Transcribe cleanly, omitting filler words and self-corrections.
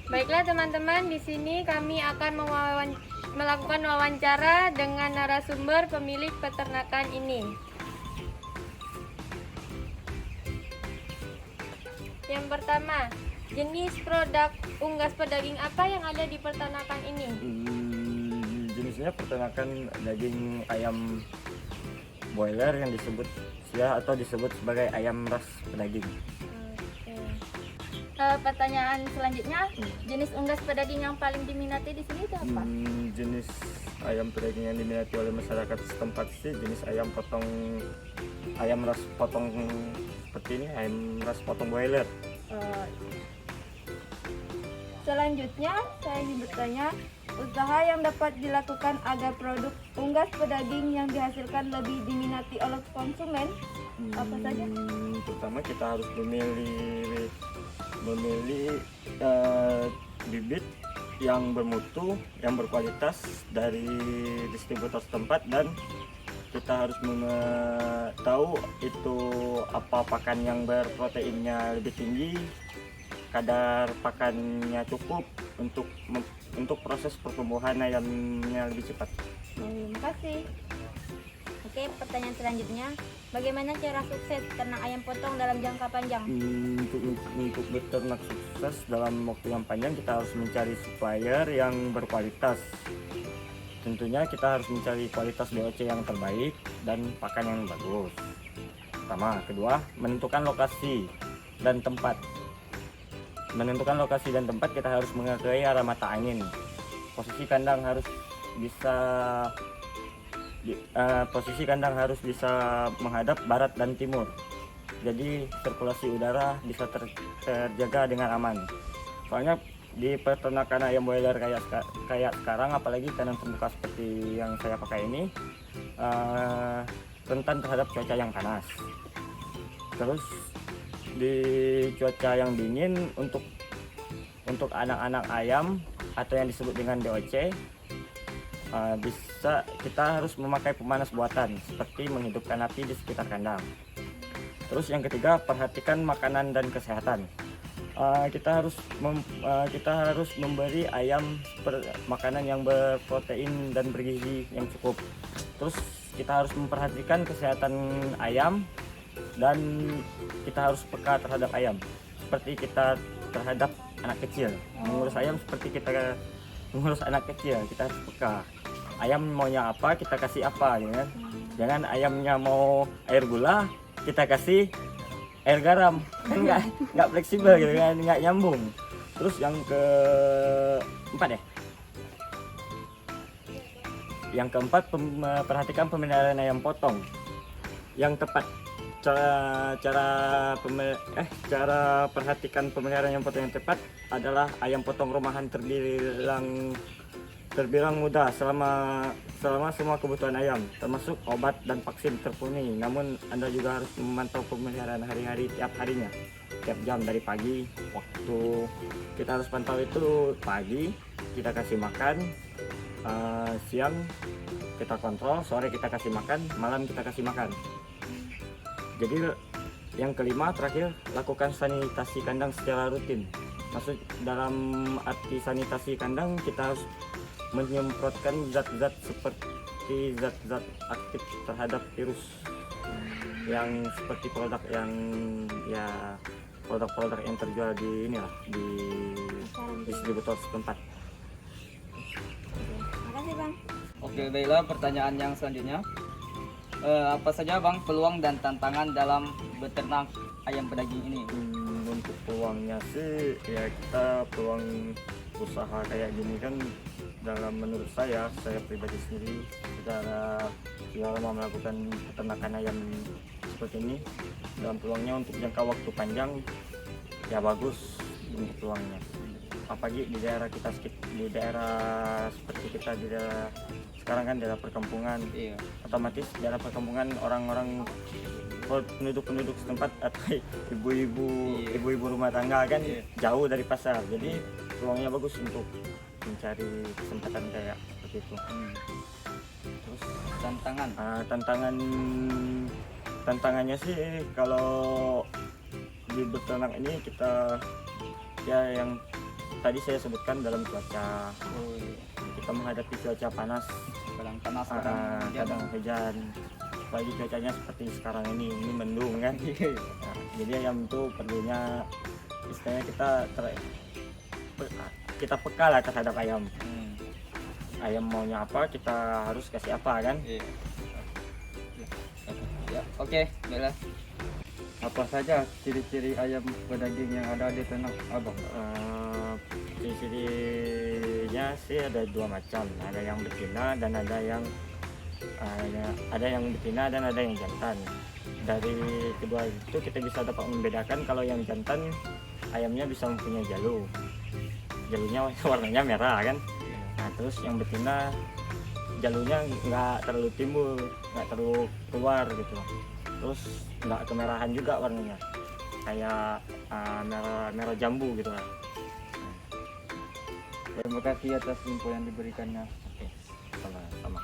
Baiklah teman-teman, di sini kami akan melakukan wawancara dengan narasumber pemilik peternakan ini. Yang pertama, jenis produk unggas pedaging apa yang ada di peternakan ini? Jenisnya peternakan daging ayam boiler yang disebut sebagai ayam ras pedaging. Pertanyaan selanjutnya, jenis unggas pedaging yang paling diminati di sini itu apa? Jenis ayam pedaging yang diminati oleh masyarakat setempat sih jenis ayam ras potong seperti ini, ayam ras potong boiler. Selanjutnya, saya ingin bertanya, usaha yang dapat dilakukan agar produk unggas pedaging yang dihasilkan lebih diminati oleh konsumen apa saja? Pertama kita harus memilih bibit yang bermutu, yang berkualitas dari distributor setempat, dan kita harus tahu itu apa pakan yang berproteinnya lebih tinggi, kadar pakannya cukup untuk proses pertumbuhan ayamnya lebih cepat. Terima kasih. Oke, pertanyaan selanjutnya, bagaimana cara sukses ternak ayam potong dalam jangka panjang? Untuk beternak sukses dalam waktu yang panjang kita harus mencari supplier yang berkualitas. Tentunya kita harus mencari kualitas DOC yang terbaik dan pakan yang bagus. Pertama, kedua, menentukan lokasi dan tempat. Menentukan lokasi dan tempat kita harus mengetahui arah mata angin. Posisi kandang harus bisa menghadap barat dan timur. Jadi sirkulasi udara bisa terjaga dengan aman. Soalnya di peternakan ayam boiler kayak sekarang, apalagi kandang terbuka seperti yang saya pakai ini, rentan terhadap cuaca yang panas. Terus di cuaca yang dingin, untuk anak-anak ayam atau yang disebut dengan DOC, kita harus memakai pemanas buatan seperti menghidupkan api di sekitar kandang. Terus yang ketiga, perhatikan makanan dan kesehatan. Kita harus memberi ayam makanan yang berprotein dan bergizi yang cukup. Terus kita harus memperhatikan kesehatan ayam, dan kita harus peka terhadap ayam seperti kita terhadap anak kecil. Mengurus ayam seperti kita mengurus anak kecil, kita harus peka. Ayam maunya apa, kita kasih apa, ya kan? Jangan ayamnya mau air gula, kita kasih air garam, kan nggak fleksibel gitu kan, nggak nyambung. Terus yang keempat perhatikan pemeliharaan ayam potong yang tepat. Cara perhatikan pemeliharaan ayam potong yang tepat adalah ayam potong rumahan terbilang mudah selama semua kebutuhan ayam, termasuk obat dan vaksin terpenuhi. Namun Anda juga harus memantau pemeliharaan hari-hari tiap harinya, tiap jam dari pagi. Waktu kita harus pantau itu pagi kita kasih makan, siang kita kontrol, sore kita kasih makan, malam kita kasih makan. Jadi yang kelima terakhir, lakukan sanitasi kandang secara rutin. Maksud dalam arti sanitasi kandang, kita harus menyemprotkan zat-zat seperti zat-zat aktif terhadap virus yang seperti produk yang terjual di distributor setempat. Makasih Bang. Oke, baiklah, pertanyaan yang selanjutnya, apa saja Bang peluang dan tantangan dalam beternak ayam pedaging ini? Untuk peluangnya sih ya, kita peluang usaha kayak gini kan, menurut saya pribadi sendiri sudah lama melakukan peternakan ayam seperti ini, dalam peluangnya untuk jangka waktu panjang ya bagus untuk peluangnya. Apalagi di daerah kita, di daerah seperti kita, di daerah sekarang kan daerah perkampungan, otomatis daerah perkampungan orang-orang penduduk setempat atau ibu-ibu rumah tangga kan jauh dari pasar, jadi peluangnya bagus untuk mencari kesempatan kayak seperti itu. Terus tantangannya sih kalau di beternak ini kita ya tadi saya sebutkan dalam cuaca, kita menghadapi cuaca panas, Kadang panas, kadang hujan. kadang hujan, apalagi cuacanya seperti sekarang ini mendung kan. Nah, jadi ayam itu perlunya istilahnya kita peka lah terhadap ayam. Ayam maunya apa, kita harus kasih apa kan. Iya. Ya, oke, baiklah. Apa saja ciri-ciri ayam pedaging yang ada di ternak abang? Ciri-cirinya sih ada dua macam, ada yang betina dan ada yang betina dan ada yang jantan. Dari kedua itu kita bisa dapat membedakan kalau yang jantan ayamnya bisa mempunyai jalunya warnanya merah kan. Nah terus yang betina jalunya nggak terlalu timbul, nggak terlalu keluar gitu, terus nggak kemerahan juga warnanya, kayak merah jambu gitu lah. Terima kasih atas info yang diberikannya. Oke, sama-sama.